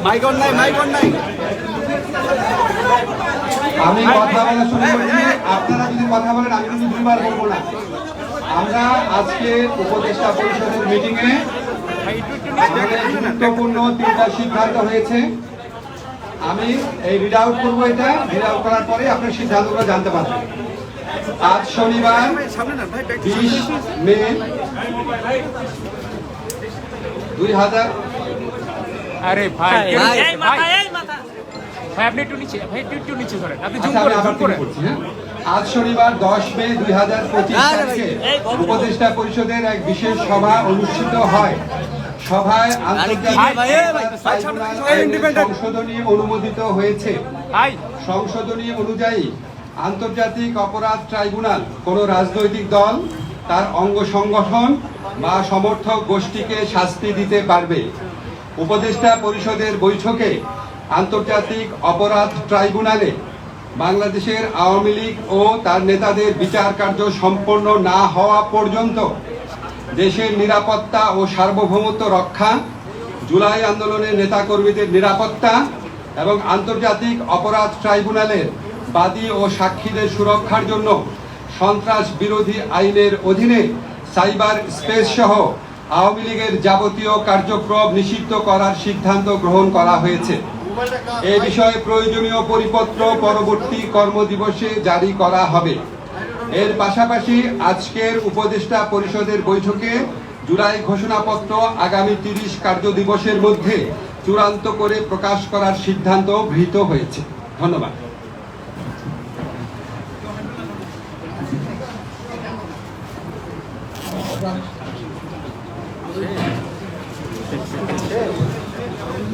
মাইকন নাই, মাইকন নাই। আমি কথা বলা শুরু করছি, আপনারা যদি কথা বলেন আমি কিন্তু দুইবার বলবো না। আমরা আজকে উপদেষ্টা পরিষদের মিটিং এ গুরুত্বপূর্ণ 3টা সিদ্ধান্ত হয়েছে। আমি এই রিড আউট করবো, এটা রিড আউট করার পরে আপনার সিদ্ধান্তগুলো জানতে পারবেন। আজ শনিবার 20 মে 2000। আরে ভাই ভাই আপনি একটু নিচে, ভাই একটু নিচে ধরেন, আপনি জুম করে জুম করে। আজ শনিবার 10 মে 2025 তারিখে উপদেষ্টা পরিষদের এক বিশেষ সভা অনুষ্ঠিত হয়। সভায় সংশোধনী অনুমোদিত হয়েছে। সংশোধনী অনুযায়ী আন্তর্জাতিক অপরাধ ট্রাইব্যুনাল কোন রাজনৈতিক দল, তার অঙ্গ সংগঠন বা সমর্থক গোষ্ঠীকে শাস্তি দিতে পারবে। উপদেষ্টা পরিষদের বৈঠকে আন্তর্জাতিক অপরাধ ট্রাইব্যুনালে বাংলাদেশের আওয়ামী লীগ ও তার নেতাদের বিচার কার্য সম্পন্ন না হওয়া পর্যন্ত দেশের নিরাপত্তা ও সার্বভৌমত্ব রক্ষা, জুলাই আন্দোলনের নেতাকর্মীদের নিরাপত্তা এবং আন্তর্জাতিক অপরাধ ট্রাইব্যুনালের বাদী ও সাক্ষীদের সুরক্ষার জন্য সন্ত্রাস বিরোধী আইনের অধীনে সাইবার স্পেস সহ আওয়ামী লীগের যাবতীয় কার্যক্রম নিষিদ্ধ করার সিদ্ধান্ত গ্রহণ করা হয়েছে। এ বিষয়ে প্রয়োজনীয় পরিপত্র পরবর্তী কর্মদিবসে জারি করা হবে। এর পাশাপাশি আজকের উপদেষ্টা পরিষদের বৈঠকে জুলাই ঘোষণাপত্র আগামী 30 কার্যদিবসের মধ্যে চূড়ান্ত করে প্রকাশ করার সিদ্ধান্ত গৃহীত হয়েছে। ধন্যবাদ।